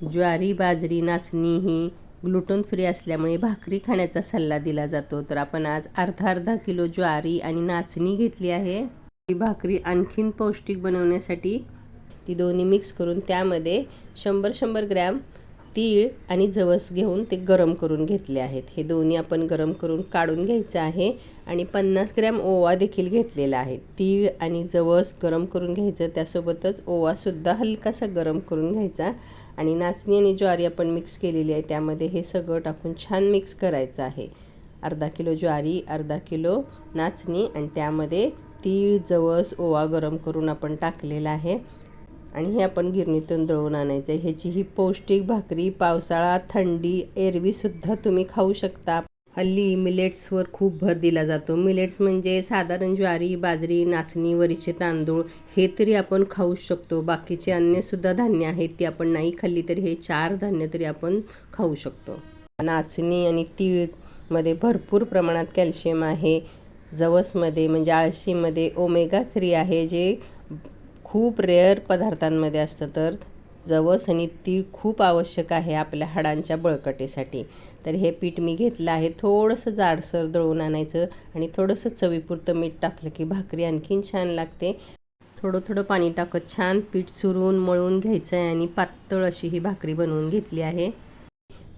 ज्वारी, बाजरी, नाचणी ही ग्लुटन फ्री असल्यामुळे भाकरी खाण्याचा सल्ला दिला जातो. तर आपण आज अर्धा किलो ज्वारी आणि नाचणी घेतली आहे. ही भाकरी आणखीन पौष्टिक बनवण्यासाठी ती दोन्ही मिक्स करून त्यामध्ये 100 ग्रॅम तीळ आणि जवस घेऊन ते गरम करून घेतले आहेत. हे दोन्ही आपण गरम करून काढून घ्यायचं आहे आणि 50 ग्रॅम ओवा देखील घेतलेला आहे. तीळ आणि जवस गरम करून घ्यायचं, त्यासोबतच ओवासुद्धा हलकासा गरम करून घ्यायचा आणि नाचणी आणि ज्वारी आपण मिक्स केलेली आहे त्यामध्ये हे सगळं टाकून छान मिक्स करायचं आहे. अर्धा किलो ज्वारी, अर्धा किलो नाचणी आणि त्यामध्ये तीळ, जवस, ओवा गरम करून आपण टाकलेला आहे आणि हे आपण गिरणीतून दळून आणायचं आहे. ह्याची ही पौष्टिक भाकरी पावसाळा, थंडी, एरवीसुद्धा तुम्ही खाऊ शकता. हल्ली मिलेट्सवर खूप भर दिला जातो. मिलेट्स म्हणजे साधारण ज्वारी, बाजरी, नाचणी, वरीचे तांदूळ हे तरी आपण खाऊ शकतो. बाकीचे अन्यसुद्धा धान्य आहेत ती आपण नाही खाल्ली तरी हे 4 धान्य तरी आपण खाऊ शकतो. नाचणी आणि तीळमध्ये भरपूर प्रमाणात कॅल्शियम आहे. जवसमध्ये म्हणजे आळशीमध्ये ओमेगा 3 आहे, जे खूप रेअर पदार्थांमध्ये असतं. तर जवस आणि तीळ खूप आवश्यक आहे आपल्या हाडांच्या बळकटीसाठी. तर हे पीठ मी घेतलं आहे. थोडंसं जाडसर दळून आणायचं आणि थोडंसं चवीपुरतं मीठ टाकलं की भाकरी आणखीन छान लागते. थोडं पाणी टाकत छान पीठ चुरून मळून घ्यायचं आहे आणि पातळ अशी ही भाकरी बनवून घेतली आहे.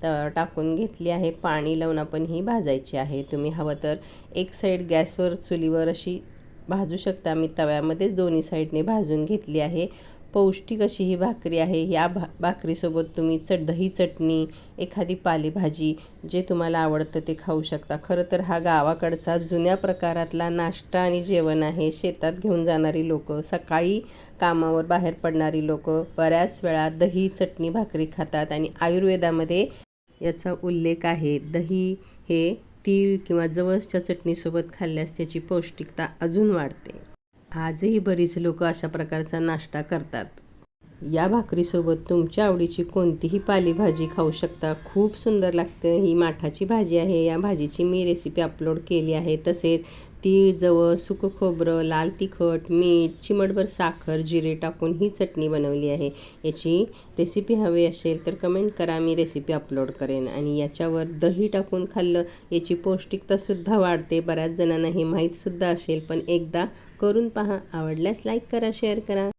तर टाकून घेतली आहे. पाणी लावून आपण ही भाजायची आहे. तुम्ही हवं तर एक साईड गॅसवर चुलीवर अशी भाजू शकता. मी तव्यामध्येच दोन्ही साईडने भाजून घेतली आहे. पौष्टिक अशी ही भाकरी आहे. या भाकरीसोबत तुम्ही दही चटणी, एखादी पालेभाजी जे तुम्हाला आवडतं ते खाऊ शकता. खरं तर हा गावाकडचा जुन्या प्रकारातला नाश्ता आणि जेवण आहे. शेतात घेऊन जाणारी लोकं, सकाळी कामावर बाहेर पडणारी लोकं बऱ्याच वेळा दही चटणी भाकरी खातात आणि आयुर्वेदामध्ये याचा उल्लेख आहे. दही हे तीळ किंवा जवसच्या चटणीसोबत खाल्ल्यास त्याची पौष्टिकता अजून वाढते. आजही बरीच लोकं अशा प्रकारचा नाश्ता करतात. या भाकरीसोबत तुमच्या आवडीची कोणतीही पालेभाजी खाऊ शकता. खूप सुंदर लागते. ही माठाची भाजी आहे. या भाजीची मी रेसिपी अपलोड केली आहे. तसेच तीळ, जवस, सुकं खोबरं, लाल तिखट, मीठ, चिमटभर साखर, जिरे टाकून ही चटणी बनवली आहे. याची रेसिपी हवी असेल तर कमेंट करा, मी रेसिपी अपलोड करेन. आणि याच्यावर दही टाकून खाल्लं याची पौष्टिकतासुद्धा वाढते. बऱ्याच जणांना हे माहीतसुद्धा असेल, पण एकदा करून पहा. आवडल्यास लाईक करा, शेअर करा.